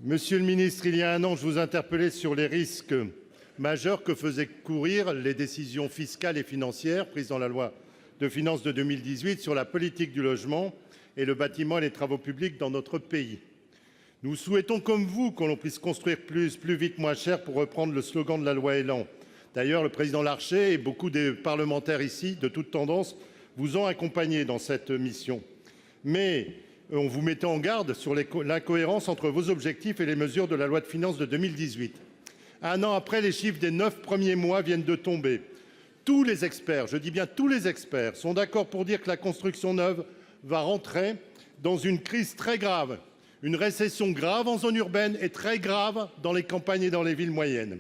Monsieur le ministre, il y a un an, je vous interpellais sur les risques majeurs que faisaient courir les décisions fiscales et financières prises dans la loi de finances de 2018 sur la politique du logement et le bâtiment et les travaux publics dans notre pays. Nous souhaitons, comme vous, que l'on puisse construire plus vite, moins cher, pour reprendre le slogan de la loi ÉLAN. D'ailleurs, le président Larcher et beaucoup de parlementaires ici, de toutes tendances, vous ont accompagné dans cette mission. Mais on vous mettait en garde sur l'incohérence entre vos objectifs et les mesures de la loi de finances de 2018. Un an après, les chiffres des 9 premiers mois viennent de tomber. Tous les experts, je dis bien tous les experts, sont d'accord pour dire que la construction neuve va rentrer dans une crise très grave, une récession grave en zone urbaine et très grave dans les campagnes et dans les villes moyennes.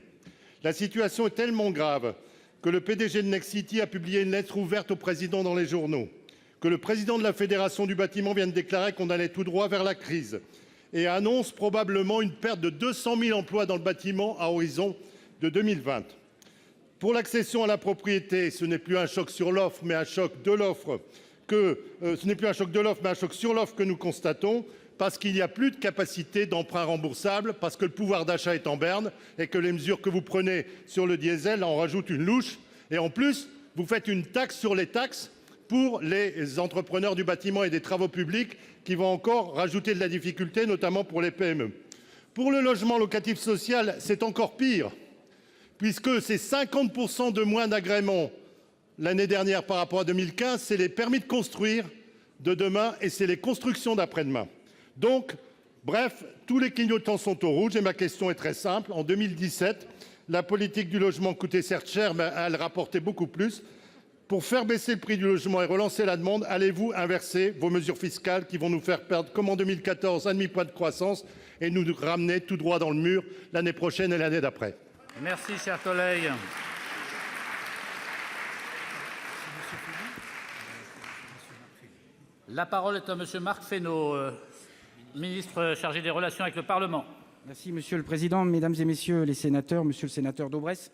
La situation est tellement grave que le PDG de Nexity a publié une lettre ouverte au président dans les journaux, que le président de la Fédération du bâtiment vient de déclarer qu'on allait tout droit vers la crise et annonce probablement une perte de 200 000 emplois dans le bâtiment à horizon de 2020. Pour l'accession à la propriété, ce n'est plus un choc sur l'offre, mais un choc de l'offre mais un choc sur l'offre que nous constatons, parce qu'il n'y a plus de capacité d'emprunt remboursable, parce que le pouvoir d'achat est en berne et que les mesures que vous prenez sur le diesel en rajoutent une louche. Et en plus, vous faites une taxe sur les taxes pour les entrepreneurs du bâtiment et des travaux publics qui vont encore rajouter de la difficulté, notamment pour les PME. Pour le logement locatif social, c'est encore pire, puisque c'est 50% de moins d'agréments l'année dernière par rapport à 2015, c'est les permis de construire de demain et c'est les constructions d'après-demain. Donc, bref, tous les clignotants sont au rouge et ma question est très simple. En 2017, la politique du logement coûtait certes cher, mais elle rapportait beaucoup plus. Pour faire baisser le prix du logement et relancer la demande, allez-vous inverser vos mesures fiscales qui vont nous faire perdre, comme en 2014, un demi-point de croissance et nous ramener tout droit dans le mur l'année prochaine et l'année d'après? Merci, cher collègue. La parole est à monsieur Marc Fesneau, ministre chargé des Relations avec le Parlement. Merci, Monsieur le Président. Mesdames et Messieurs les sénateurs, Monsieur le sénateur Daubresse,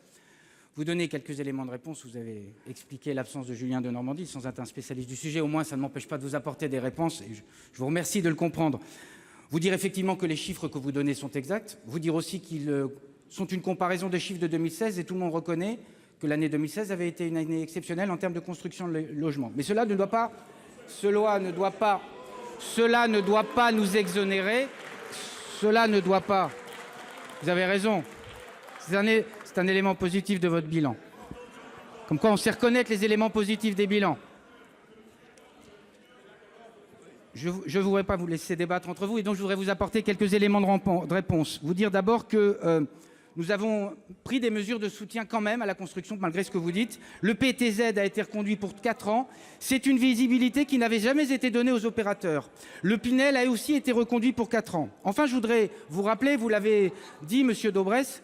vous donnez quelques éléments de réponse. Vous avez expliqué l'absence de Julien Denormandie, sans être un spécialiste du sujet. Au moins, ça ne m'empêche pas de vous apporter des réponses et je vous remercie de le comprendre. Vous dire effectivement que les chiffres que vous donnez sont exacts. Vous dire aussi qu'ils sont une comparaison des chiffres de 2016 et tout le monde reconnaît que l'année 2016 avait été une année exceptionnelle en termes de construction de logements. Mais cela ne doit pas nous exonérer. Cela ne doit pas. Vous avez raison. C'est un élément positif de votre bilan. Comme quoi, on sait reconnaître les éléments positifs des bilans. Je ne voudrais pas vous laisser débattre entre vous et donc je voudrais vous apporter quelques éléments de réponse. Vous dire d'abord que nous avons pris des mesures de soutien quand même à la construction, malgré ce que vous dites. Le PTZ a été reconduit pour 4 ans. C'est une visibilité qui n'avait jamais été donnée aux opérateurs. Le Pinel a aussi été reconduit pour 4 ans. Enfin, je voudrais vous rappeler, vous l'avez dit, Monsieur Daubresse,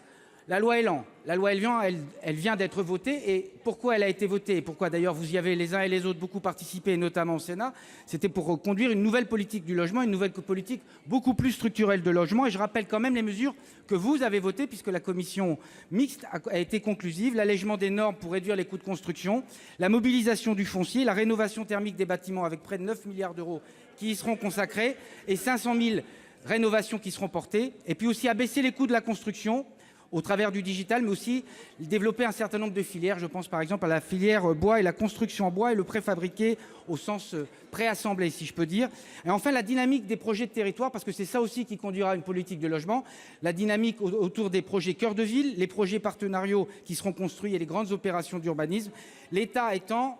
la loi ÉLAN. La loi ÉLAN, elle vient d'être votée. Et pourquoi elle a été votée et pourquoi d'ailleurs vous y avez les uns et les autres beaucoup participé, notamment au Sénat, c'était pour conduire une nouvelle politique du logement, une nouvelle politique beaucoup plus structurelle de logement. Et je rappelle quand même les mesures que vous avez votées, puisque la commission mixte a été conclusive. L'allègement des normes pour réduire les coûts de construction, la mobilisation du foncier, la rénovation thermique des bâtiments avec près de 9 milliards d'euros qui y seront consacrés et 500 000 rénovations qui seront portées. Et puis aussi abaisser les coûts de la construction au travers du digital, mais aussi développer un certain nombre de filières. Je pense par exemple à la filière bois et la construction en bois et le préfabriqué au sens préassemblé, si je peux dire. Et enfin, la dynamique des projets de territoire, parce que c'est ça aussi qui conduira à une politique de logement, la dynamique autour des projets cœur de ville, les projets partenariaux qui seront construits et les grandes opérations d'urbanisme, l'État étant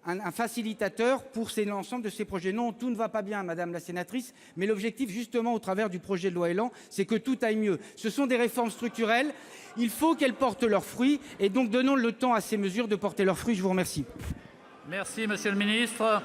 un facilitateur pour l'ensemble de ces projets. Non, tout ne va pas bien, Madame la sénatrice, mais l'objectif, justement, au travers du projet de loi ÉLAN, c'est que tout aille mieux. Ce sont des réformes structurelles, il faut qu'elles portent leurs fruits, et donc donnons le temps à ces mesures de porter leurs fruits. Je vous remercie. Merci, Monsieur le Ministre.